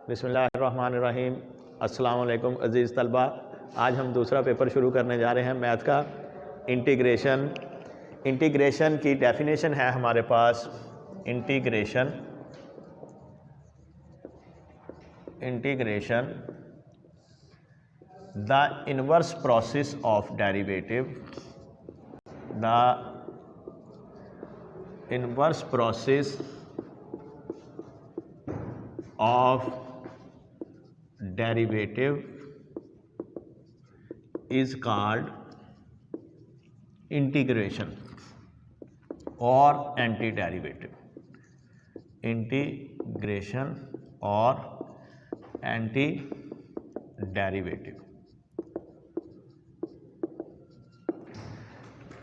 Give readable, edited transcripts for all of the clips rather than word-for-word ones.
बिस्मिल्लाहिर्रहमानिर्रहीम। अस्सलाम वालेकुम अज़ीज़ तलबा। आज हम दूसरा पेपर शुरू करने जा रहे हैं मैथ का। इंटीग्रेशन की डेफिनेशन है हमारे पास। Integration the inverse process of derivative, the inverse process of derivative is called integration or antiderivative. Integration or antiderivative.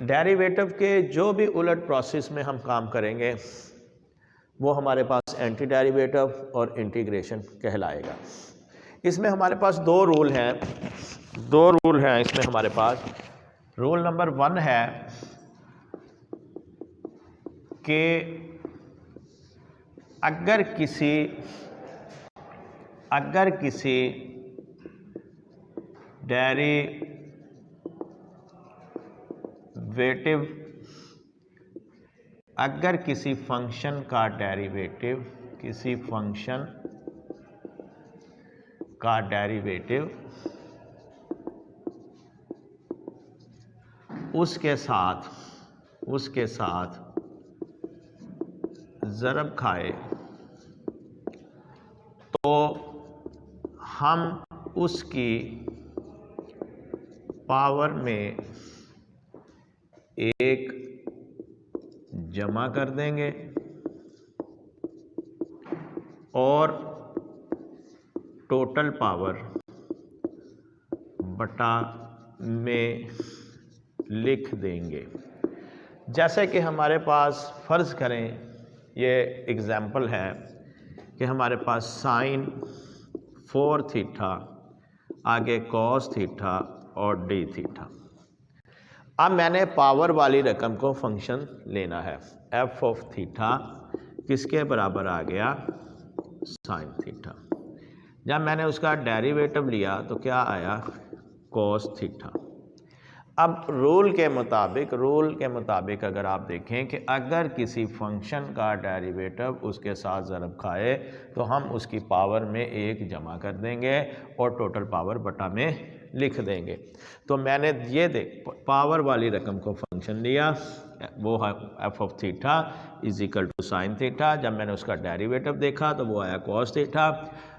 Derivative के जो भी उलट प्रोसेस में हम काम करेंगे वो हमारे पास एंटी डेरिवेटिव और इंटीग्रेशन कहलाएगा। इसमें हमारे पास दो रूल हैं इसमें हमारे पास। रूल नंबर 1 है कि अगर किसी डेरिवेटिव, अगर किसी फंक्शन का डेरिवेटिव, किसी फंक्शन का डेरिवेटिव उसके साथ ज़रब खाए तो हम उसकी पावर में एक जमा कर देंगे और टोटल पावर बटा में लिख देंगे। जैसे कि हमारे पास फ़र्ज़ करें, ये एग्ज़ाम्पल है कि हमारे पास साइन 4 थीटा, आगे कॉस थीटा और डी थीटा। अब मैंने पावर वाली रकम को फंक्शन लेना है। एफ ऑफ थीटा किसके बराबर आ गया? Sign theta. जब मैंने उसका डेरिवेटिव लिया तो क्या आया? Cos theta. अब रूल के मुताबिक अगर आप देखें कि अगर किसी फंक्शन का डेरिवेटिव उसके साथ ज़रब खाए तो हम उसकी पावर में एक जमा कर देंगे और टोटल पावर बटा में लिख देंगे। तो मैंने ये पावर वाली रकम को फंक्शन लिया, वो है f of theta is equal to sine theta. जब मैंने उसका डेरिवेटिव देखा तो वो आया कॉस थीटा।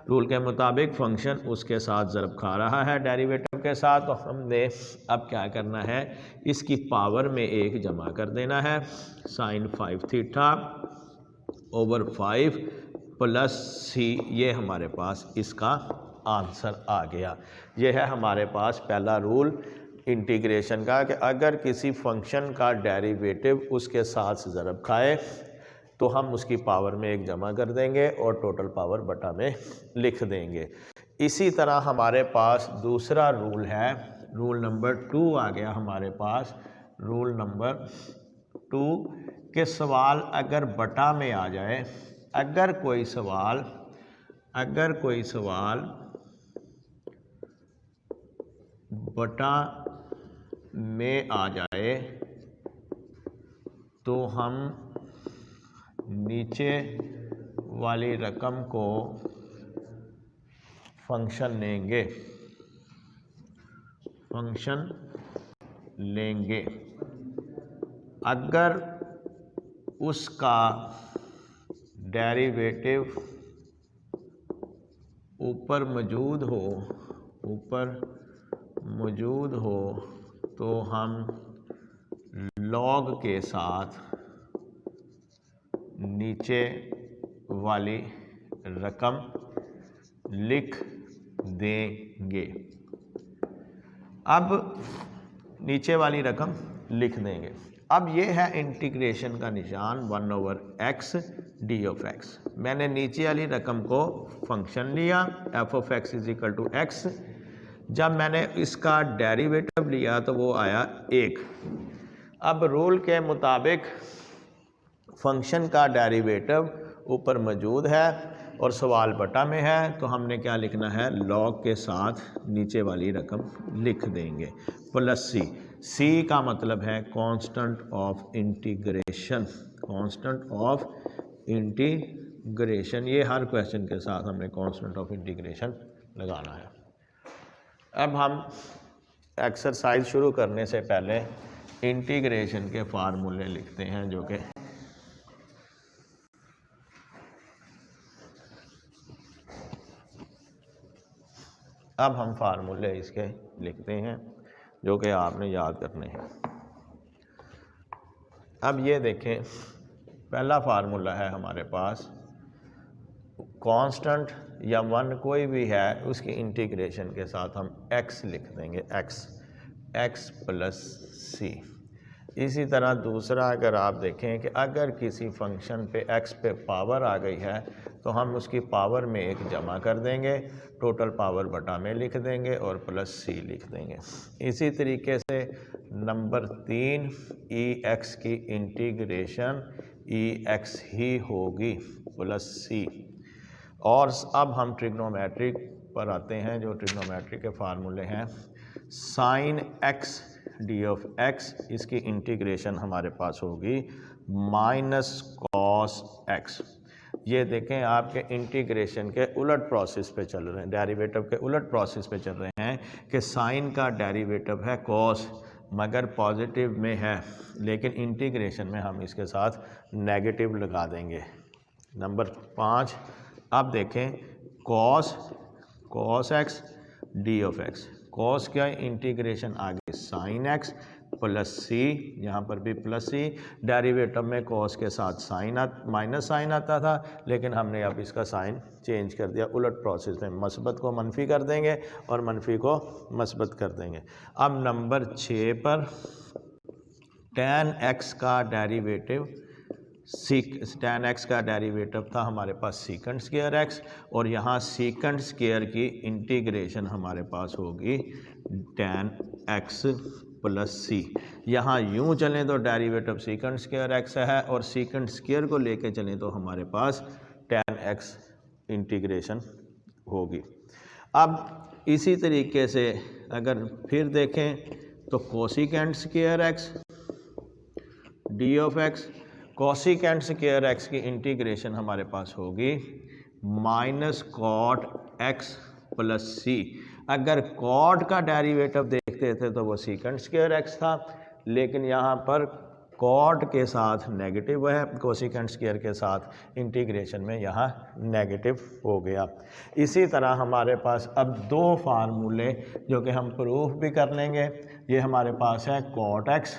रूल के मुताबिक फंक्शन उसके साथ ज़रब खा रहा है डेरिवेटिव के साथ, तो हमने अब क्या करना है, इसकी पावर में एक जमा कर देना है। साइन 5 थीटा ओवर 5 प्लस सी, ये हमारे पास इसका आंसर आ गया। ये है हमारे पास पहला रूल इंटीग्रेशन का कि अगर किसी फंक्शन का डेरिवेटिव उसके साथ ज़रब खाए तो हम उसकी पावर में एक जमा कर देंगे और टोटल पावर बटा में लिख देंगे। इसी तरह हमारे पास दूसरा रूल है, रूल नंबर 2 आ गया हमारे पास। रूल नंबर 2 के सवाल अगर बटा में आ जाए, अगर कोई सवाल बटा में आ जाए तो हम नीचे वाली रकम को फंक्शन लेंगे। अगर उसका डेरिवेटिव ऊपर मौजूद हो तो हम लॉग के साथ नीचे वाली रकम लिख देंगे। अब नीचे वाली रकम लिख देंगे। अब ये है इंटीग्रेशन का निशान 1/x डी ऑफ एक्स। मैंने नीचे वाली रकम को फंक्शन लिया f of x is equal to x. जब मैंने इसका डेरिवेटिव लिया तो वो आया 1। अब रूल के मुताबिक फंक्शन का डेरिवेटिव ऊपर मौजूद है और सवाल बटा में है तो हमने क्या लिखना है, लॉग के साथ नीचे वाली रकम लिख देंगे प्लस सी। सी का मतलब है constant of integration, constant of integration. ये हर क्वेश्चन के साथ हमने कांस्टेंट ऑफ इंटीग्रेशन लगाना है। अब हम एक्सरसाइज शुरू करने से पहले इंटीग्रेशन के फार्मूले लिखते हैं, जो कि अब हम फार्मूले इसके लिखते हैं जो कि आपने याद करने हैं। अब ये देखें, पहला फार्मूला है हमारे पास, कांस्टेंट या वन कोई भी है उसकी इंटीग्रेशन के साथ हम x लिख देंगे, x प्लस सी। इसी तरह दूसरा, अगर आप देखें कि अगर किसी फंक्शन पे x पे पावर आ गई है तो हम उसकी पावर में एक जमा कर देंगे, टोटल पावर बटा में लिख देंगे और प्लस सी लिख देंगे। इसी तरीके से नंबर 3 ex की इंटीग्रेशन ex ही होगी प्लस सी। और अब हम ट्रिग्नोमेट्रिक पर आते हैं, जो ट्रिग्नोमेट्रिक के फार्मूले हैं, sine x d of x, इसकी इंटीग्रेशन हमारे पास होगी माइनस कॉस x। ये देखें आपके इंटीग्रेशन के उलट प्रोसेस पे चल रहे हैं, डेरिवेटिव के उलट प्रोसेस पे चल रहे हैं कि साइन का डेरिवेटिव है कॉस मगर पॉजिटिव में है, लेकिन इंटीग्रेशन में हम इसके साथ नेगेटिव लगा देंगे। नंबर 5, अब देखें cos x d of x, cos क्या इंटीग्रेशन आगे साइन x प्लस सी, यहाँ पर भी प्लस सी। डेरिवेटिव में कॉस के साथ साइन माइनस साइन आता था, लेकिन हमने अब इसका साइन चेंज कर दिया, उलट प्रोसेस में मस्बत को मनफी कर देंगे और मनफी को मस्बत कर देंगे। अब नंबर 6 पर tan x का डेरिवेटिव tan x का डेरिवेटिव था हमारे पास सीकेंट स्क्वायर x, और यहाँ सीकेंट स्क्वायर की इंटीग्रेशन हमारे पास होगी tan x प्लस सी। यहाँ यूँ चलें तो डेरिवेटिव सीकेंट स्क्वायर x है और सीकेंट स्क्वायर को लेके चलें तो हमारे पास tan x इंटीग्रेशन होगी। अब इसी तरीके से अगर फिर देखें तो cosecant square x d of x, cosecant square x की इंटीग्रेशन हमारे पास होगी माइनस कॉट x प्लस सी। अगर कॉट का डेरिवेटिव देखते थे तो वो सीकेंट स्क्वायर x था, लेकिन यहाँ पर कॉट के साथ नेगेटिव है, कोसिकेंट स्क्वायर के साथ इंटीग्रेशन में यहाँ नेगेटिव हो गया। इसी तरह हमारे पास अब 2 फार्मूले जो कि हम प्रूफ भी कर लेंगे। ये हमारे पास है कॉट x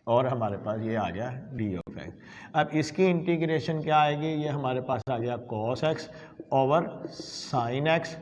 और हमारे पास ये आ गया डी ऑफ x। अब इसकी इंटीग्रेशन क्या आएगी, ये हमारे पास आ गया cos x over sine x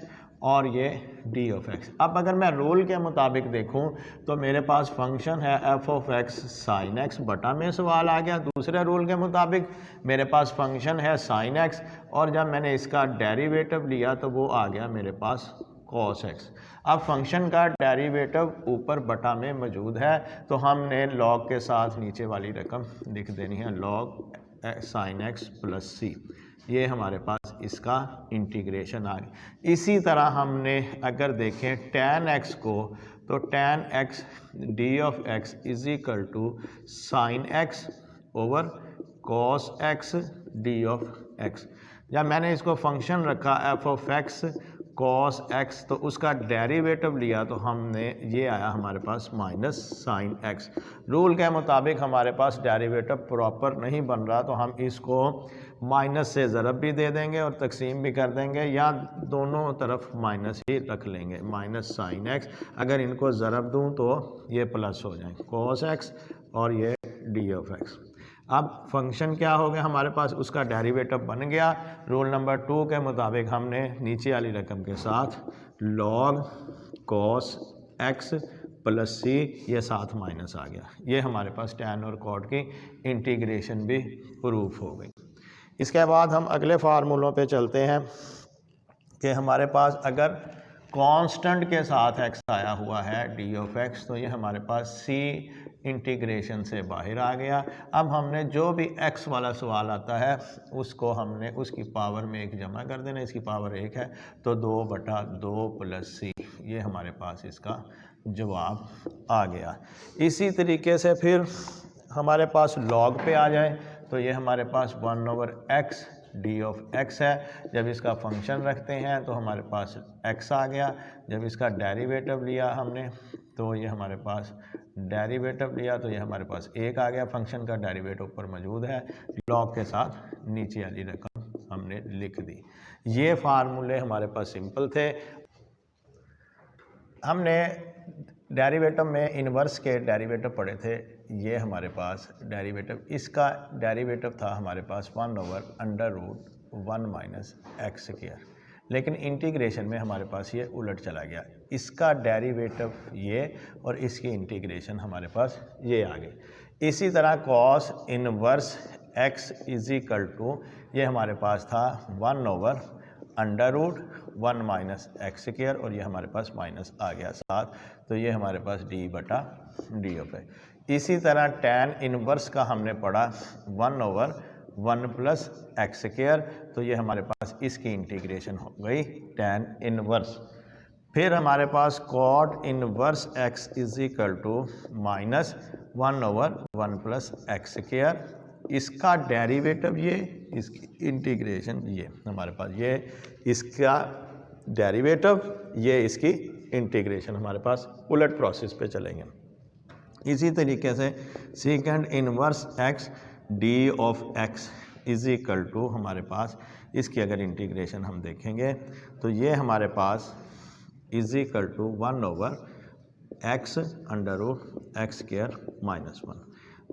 और ये डी ऑफ x। अब अगर मैं रूल के मुताबिक देखूं तो मेरे पास फंक्शन है f of x sine x, बटा में सवाल आ गया। दूसरे रूल के मुताबिक मेरे पास फंक्शन है साइन x और जब मैंने इसका डेरिवेटिव लिया तो वो आ गया मेरे पास cos x। अब फंक्शन का डेरिवेटिव ऊपर बटा में मौजूद है तो हमने लॉग के साथ नीचे वाली रकम लिख देनी है, लॉग साइन x प्लस सी। ये हमारे पास इसका इंटीग्रेशन आ गया। इसी तरह हमने अगर देखें tan x को तो tan x d of x is equal to sine x over cos x d of x। जब मैंने इसको फंक्शन रखा f of x cos x तो उसका डेरिवेटिव लिया तो हमने ये आया हमारे पास माइनस साइन x। रूल के मुताबिक हमारे पास डेरिवेटिव प्रॉपर नहीं बन रहा तो हम इसको माइनस से ज़रब भी दे देंगे और तकसीम भी कर देंगे, या दोनों तरफ माइनस ही रख लेंगे, माइनस साइन x। अगर इनको ज़रब दूं तो ये प्लस हो जाए cos x और ये डी ऑफ x। अब फंक्शन क्या हो गया हमारे पास, उसका डेरिवेटिव बन गया। रूल नंबर 2 के मुताबिक हमने नीचे वाली रकम के साथ लॉग cos x प्लस सी, ये साथ माइनस आ गया। ये हमारे पास tan और cot की इंटीग्रेशन भी प्रूफ हो गई। इसके बाद हम अगले फार्मूलों पे चलते हैं कि हमारे पास अगर कांस्टेंट के साथ x आया हुआ है डी ऑफ x तो ये हमारे पास c इंटीग्रेशन से बाहर आ गया। अब हमने जो भी x वाला सवाल आता है उसको हमने उसकी पावर में 1 जमा कर देना। इसकी पावर 1 है तो 2/2 + c, ये हमारे पास इसका जवाब आ गया। इसी तरीके से फिर हमारे पास log पे आ जाए तो ये हमारे पास 1/x d(x) है। जब इसका फंक्शन रखते हैं तो हमारे पास x आ गया। जब इसका डेरिवेटिव लिया हमने तो ये हमारे पास डेरिवेटिव लिया तो ये हमारे पास 1 आ गया। फंक्शन का डेरिवेटिव ऊपर मौजूद है, लॉग के साथ नीचे वाली रकम हमने लिख दी। ये फार्मूले हमारे पास सिंपल थे। हमने डेरिवेटिव में इन्वर्स के डेरिवेटिव पढ़े थे। ये हमारे पास डेरिवेटिव, इसका डेरिवेटिव था हमारे पास 1/√1 - x², लेकिन इंटीग्रेशन में हमारे पास ये उलट चला गया। इसका डेरिवेटिव ये और इसकी इंटीग्रेशन हमारे पास ये आ गई। इसी तरह cos इनवर्स x = ये हमारे पास था 1/√1 - x² और ये हमारे पास माइनस आ गया साथ, तो ये हमारे पास d/d है। इसी तरह tan इनवर्स का हमने पढ़ा 1/1 + x², तो ये हमारे पास इसकी इंटीग्रेशन हो गई tan इनवर्स। फिर हमारे पास cot इनवर्स x = -1/1 + x², इसका डेरिवेटिव ये, इसकी इंटीग्रेशन ये हमारे पास, ये इसका डेरिवेटिव, ये इसकी इंटीग्रेशन, हमारे पास उलट प्रोसेस पे चलेंगे। इसी तरीके से सेकंड इनवर्स x d(x) = हमारे पास इसकी अगर इंटीग्रेशन हम देखेंगे तो ये हमारे पास = 1/x√x² - 1,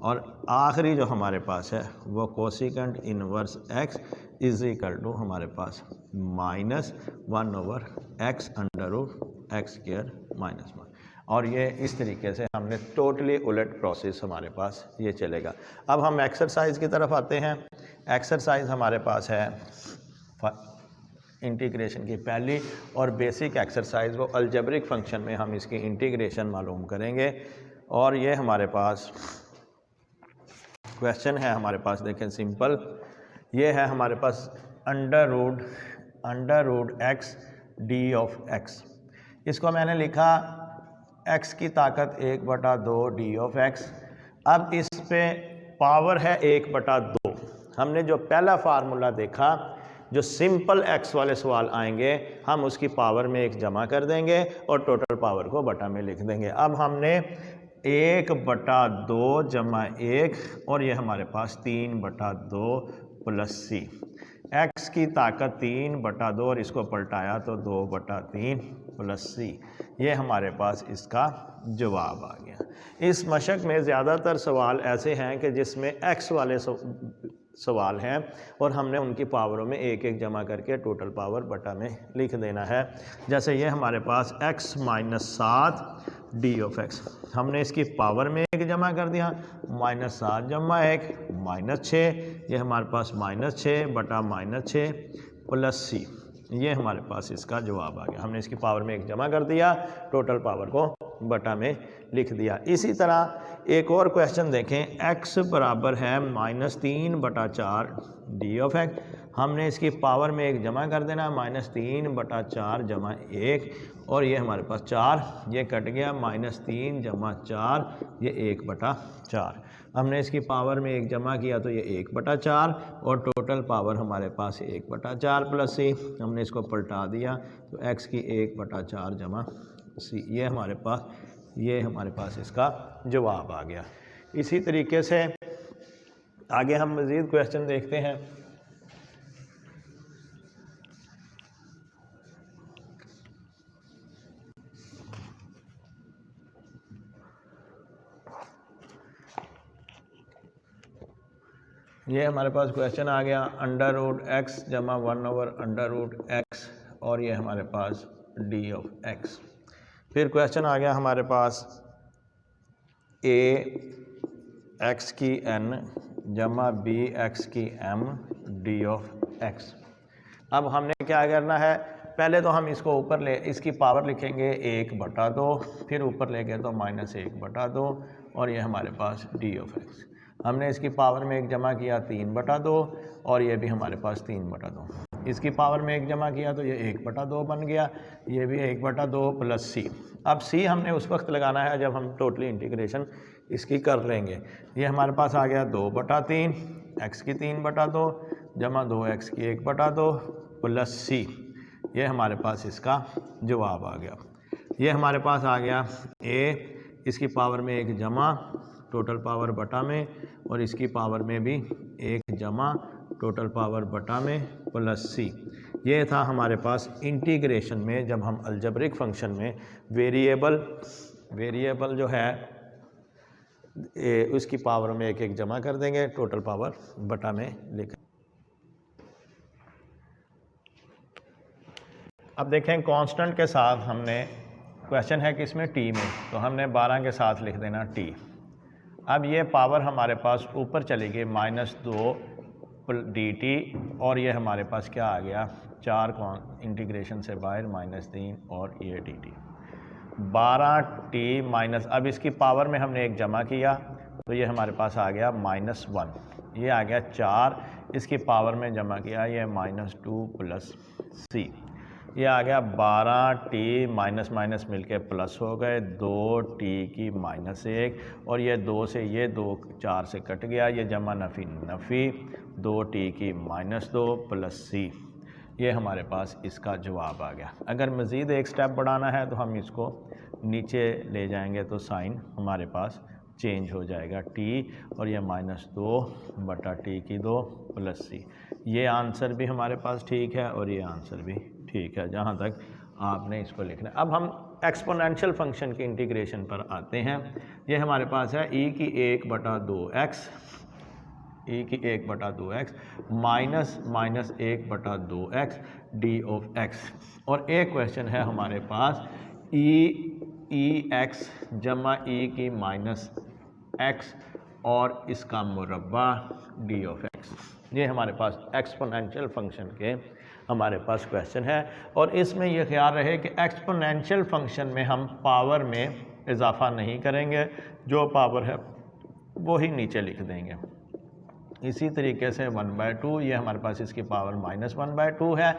और आखिरी जो हमारे पास है वो कोसिकेंट इनवर्स x = हमारे पास -1/x√x² - 1, और ये इस तरीके से हमने टोटली उलट प्रोसेस हमारे पास ये चलेगा। अब हम एक्सरसाइज की तरफ आते हैं। एक्सरसाइज हमारे पास है इंटीग्रेशन की पहली और बेसिक एक्सरसाइज, वो अलजेब्रिक फंक्शन में हम इसकी इंटीग्रेशन मालूम करेंगे। और ये हमारे पास क्वेश्चन है, हमारे पास देखें सिंपल, ये है हमारे पास √x d(x), इसको मैंने लिखा x की ताकत 1/2 d(x). अब इस पे पावर है 1/2। हमने जो पहला फार्मूला देखा, जो सिंपल x वाले सवाल आएंगे हम उसकी पावर में 1 जमा कर देंगे और टोटल पावर को बटा में लिख देंगे। अब हमने 1/2 जमा 1 और ये हमारे पास 3/2 + c, x की ताकत 3/2 और इसको पलटाया तो 2/3 + c, ये हमारे पास इसका जवाब आ गया। इस मशक में ज़्यादातर सवाल ऐसे हैं कि जिसमें x वाले सवाल हैं और हमने उनकी पावरों में 1 जमा करके टोटल पावर बटा में लिख देना है। जैसे ये हमारे पास x - 7 d(x), हमने इसकी पावर में 1 जमा कर दिया, -7 जमा 1 -6, ये हमारे पास -6 बटा -6 + c, ये हमारे पास इसका जवाब आ गया। हमने इसकी पावर में 1 जमा कर दिया, टोटल पावर को बटा में लिख दिया। इसी तरह एक और क्वेश्चन देखें, x बराबर है -3/4 d(x), हमने इसकी पावर में 1 जमा कर देना, -3/4 जमा 1 और ये हमारे पास 4, ये कट गया, -3 जमा 4, ये 1/4, हमने इसकी पावर में 1 जमा किया तो ये 1/4 और टोटल पावर हमारे पास 1/4 + c, हमने इसको पलटा दिया तो x की 1/4 जमा c, ये हमारे पास इसका जवाब आ गया। इसी तरीके से आगे हम मज़ीद क्वेश्चन देखते हैं। ये हमारे पास क्वेश्चन आ गया √x जमा 1/√x और ये हमारे पास d(x). फिर क्वेश्चन आ गया हमारे पास ax की n जमा bx की m d(x). अब हमने क्या करना है, पहले तो हम इसको ऊपर ले इसकी पावर लिखेंगे 1/2, फिर ऊपर लेके तो -1/2 और ये हमारे पास डी ऑफ एक्स। हमने इसकी पावर में 1 जमा किया 3/2 और ये भी हमारे पास 3/2। इसकी पावर में 1 जमा किया तो ये 1/2 बन गया, ये भी 1/2 प्लस सी। अब सी हमने उस वक्त लगाना है जब हम टोटली इंटीग्रेशन इसकी कर लेंगे। ये हमारे पास आ गया 2/3 एक्स की 3/2 जमा 2x की 1/2 प्लस सी। ये हमारे पास इसका जवाब आ गया। ये हमारे पास आ गया ए, इसकी पावर में 1 जमा टोटल पावर बटा में और इसकी पावर में भी 1 जमा टोटल पावर बटा में प्लस सी। ये था हमारे पास इंटीग्रेशन में जब हम अलजेब्रिक फंक्शन में वेरिएबल जो है उसकी पावर में 1 जमा कर देंगे, टोटल पावर बटा में लिख। अब देखें कांस्टेंट के साथ हमने क्वेश्चन है कि इसमें टी में, तो हमने 12 के साथ लिख देना टी। अब ये पावर हमारे पास ऊपर चली गई -2 dt और ये हमारे पास क्या आ गया 4 इंटीग्रेशन से बाहर -3 और ये dt 12t माइनस। अब इसकी पावर में हमने 1 जमा किया तो ये हमारे पास आ गया -1, ये आ गया 4, इसकी पावर में जमा किया ये -2 प्लस c, ये आ गया 12t माइनस माइनस मिलके प्लस हो गए 2t की -1 और ये 2 से ये 2 4 से कट गया, ये जमा नफ़ी नफ़ी 2t की -2 प्लस c। ये हमारे पास इसका जवाब आ गया। अगर मज़ीद एक स्टेप बढ़ाना है तो हम इसको नीचे ले जाएंगे तो साइन हमारे पास चेंज हो जाएगा t और ये -2/t की 2 प्लस c। ये आंसर भी हमारे पास ठीक है और ये आंसर भी ठीक है, जहाँ तक आपने इसको लिखना है। अब हम एक्सपोनेंशियल फंक्शन की इंटीग्रेशन पर आते हैं। ये हमारे पास है e की 1/2x minus 1/2x D of x। और एक क्वेश्चन है हमारे पास e(x) जमा e की -x और इसका मुरब्बा डी ऑफ x। ये हमारे पास एक्सपोनेंशियल फंक्शन के हमारे पास क्वेश्चन है। और इसमें यह ख्याल रहे कि एक्सपोनेंशियल फंक्शन में हम पावर में इजाफा नहीं करेंगे, जो पावर है वो ही नीचे लिख देंगे। इसी तरीके से 1/2 ये हमारे पास इसकी पावर -1/2 है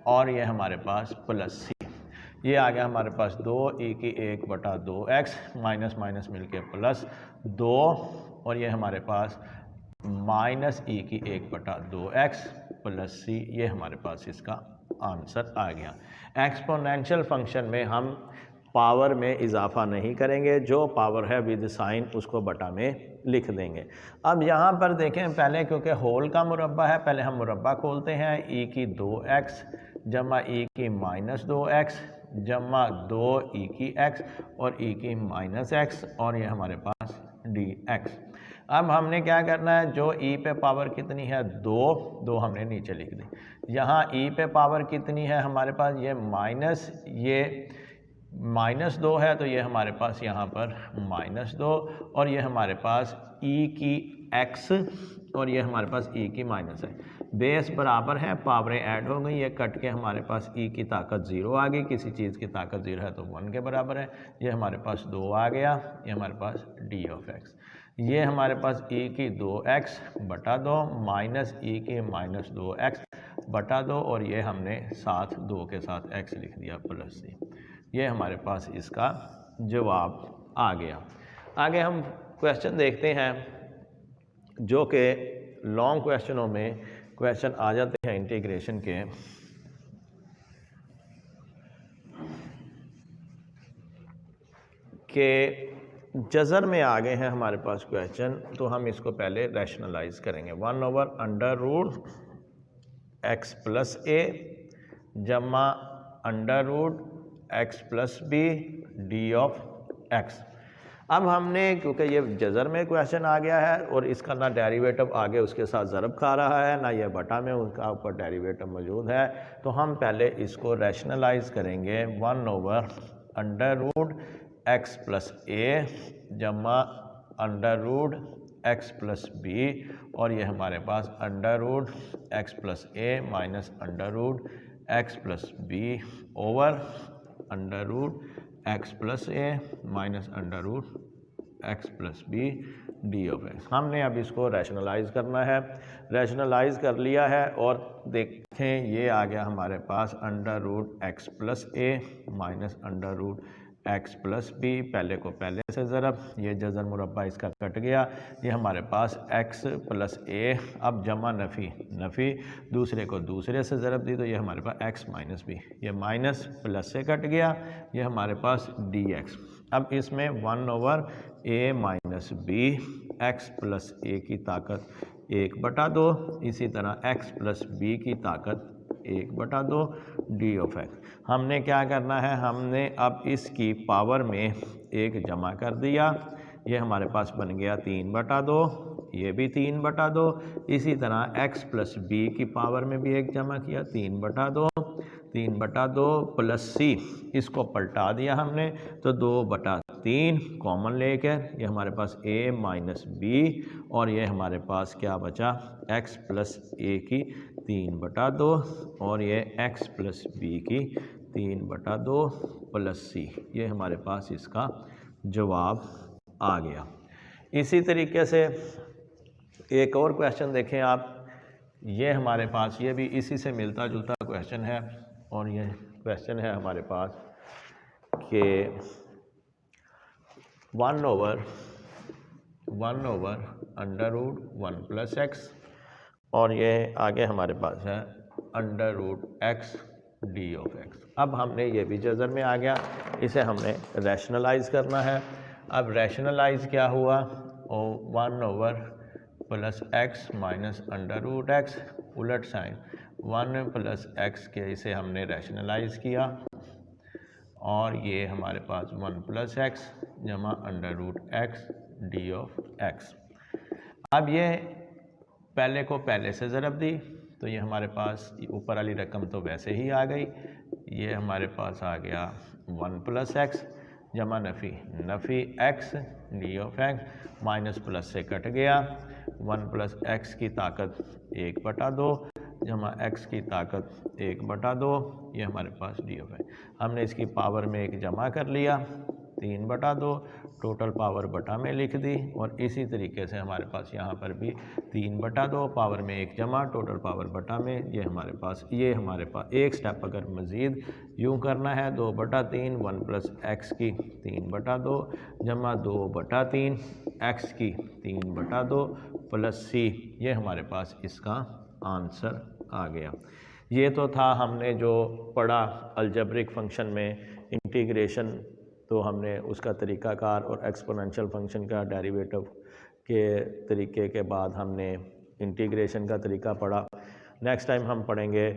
और ये हमारे पास प्लस सी। ये आ गया हमारे पास 2 e की 1/2x माइनस माइनस मिलके प्लस 2 और ये हमारे पास -e की 1/2x प्लस सी। ये हमारे पास इसका आंसर आ गया। एक्सपोनेंशियल फंक्शन में हम पावर में इजाफा नहीं करेंगे, जो पावर है विद साइन उसको बटा में लिख देंगे। अब यहाँ पर देखें, पहले क्योंकि होल का मुरब्बा है, पहले हम मुरब्बा खोलते हैं। e की 2x जमा e की -2x जमा 2e की x और e की -x और ये हमारे पास dx। अब हमने क्या करना है, जो e पे पावर कितनी है 2 हमने नीचे लिख दी। यहाँ e पे पावर कितनी है हमारे पास, ये -2 है तो ये हमारे पास यहाँ पर -2 और ये हमारे पास e की x और ये हमारे पास e की माइनस है। बेस बराबर है, पावरें ऐड हो गई, ये कट के हमारे पास e की ताकत 0 आ गई। किसी चीज़ की ताकत 0 है तो 1 के बराबर है। ये हमारे पास 2 आ गया, ये हमारे पास d ऑफ x। ये हमारे पास e की 2x बटा 2 माइनस e की -2x बटा 2 और ये हमने साथ 2 के साथ x लिख दिया प्लस c। ये हमारे पास इसका जवाब आ गया। आगे हम क्वेश्चन देखते हैं, जो कि लॉन्ग क्वेश्चनों में क्वेश्चन आ जाते हैं इंटीग्रेशन के। जज़र में आ गए हैं हमारे पास क्वेश्चन, तो हम इसको पहले रैशनलाइज करेंगे। 1/√x प्लस a जमा √x plus b D of x। अब हमने, क्योंकि ये जज़र में क्वेश्चन आ गया है और इसका ना डेरिवेटिव आगे उसके साथ ज़रब खा रहा है, ना ये बटा में उसका ऊपर डेरिवेटिव मौजूद है, तो हम पहले इसको रैशनलाइज करेंगे। 1/√x प्लस a जमा √x प्लस b और ये हमारे पास √x plus a minus x plus b over under root x plus a minus under root x plus b d of x. हमने अब इसको रैशनलाइज करना है, रैशनलाइज कर लिया है और देखें ये आ गया हमारे पास under root x plus a minus under root x plus b, पहले को पहले से ज़रब, ये जज़र मुरब्बा इसका कट गया, ये हमारे पास एक्स प्लस ए, अब जमा नफ़ी नफ़ी, दूसरे को दूसरे से ज़रब दी तो ये हमारे पास एक्स माइनस बी, ये माइनस प्लस से कट गया, ये हमारे पास डी एक्स। अब इसमें 1 ओवर ए माइनस बी एक्स प्लस ए की ताकत 1/2, इसी तरह एक्स प्लस बी की ताकत 1/2 डी ऑफ एक्स। हमने क्या करना है, हमने अब इसकी पावर में 1 जमा कर दिया, ये हमारे पास बन गया 3/2, ये भी 3/2, इसी तरह x प्लस बी की पावर में भी 1 जमा किया 3/2, 3/2 प्लस सी, इसको पलटा दिया हमने तो 2/3 कॉमन लेकर ये हमारे पास a माइनस बी और ये हमारे पास क्या बचा x प्लस ए की 3/2 और ये x प्लस बी की 3/2 प्लस सी, ये हमारे पास इसका जवाब आ गया। इसी तरीके से एक और क्वेश्चन देखें आप, ये हमारे पास ये भी इसी से मिलता जुलता क्वेश्चन है और ये क्वेश्चन है हमारे पास कि 1 over under root 1 plus x और ये आगे हमारे पास है under root x d of x. अब हमने ये भी जज़र में आ गया, इसे हमने रैशनलाइज करना है। अब रैशनलाइज क्या हुआ, 1 over plus x minus under root x, उलट साइन 1 प्लस एक्स के इसे हमने रैशनलाइज किया और ये हमारे पास 1 प्लस एक्स जमा under root x d of x. अब ये पहले को पहले से ज़रब दी तो ये हमारे पास ऊपर वाली रकम तो वैसे ही आ गई, ये हमारे पास आ गया 1 प्लस एक्स जमा नफ़ी नफ़ी x d of x, minus plus से कट गया, 1 प्लस एक्स की ताकत 1/2 जमा एक्स की ताकत 1/2, ये हमारे पास डी ऑफ एक्स। हमने इसकी पावर में 1 जमा कर लिया 3/2, टोटल पावर बटा में लिख दी और इसी तरीके से हमारे पास यहाँ पर भी 3/2 पावर में 1 जमा टोटल पावर बटा में, ये हमारे पास एक स्टेप अगर मज़ीद यूँ करना है 2/3 1 प्लस एक्स की 3/2 जमा 2/3 एक्स की 3/2 प्लस सी, ये हमारे पास इसका आंसर आ गया। ये तो था हमने जो पढ़ा अलजेब्रिक फ़ंक्शन में इंटीग्रेशन, तो हमने उसका तरीक़ाकार और एक्सपोनेंशियल फंक्शन का डेरिवेटिव के तरीके के बाद हमने इंटीग्रेशन का तरीका पढ़ा। नेक्स्ट टाइम हम पढ़ेंगे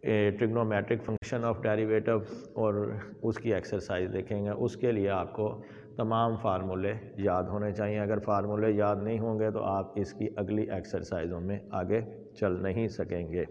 ट्रिग्नोमेट्रिक फंक्शन ऑफ डेरिवेटिव और उसकी एक्सरसाइज देखेंगे। उसके लिए आपको तमाम फार्मूले याद होने चाहिए, अगर फार्मूले याद नहीं होंगे तो आप इसकी अगली एक्सरसाइजों में आगे चल नहीं सकेंगे।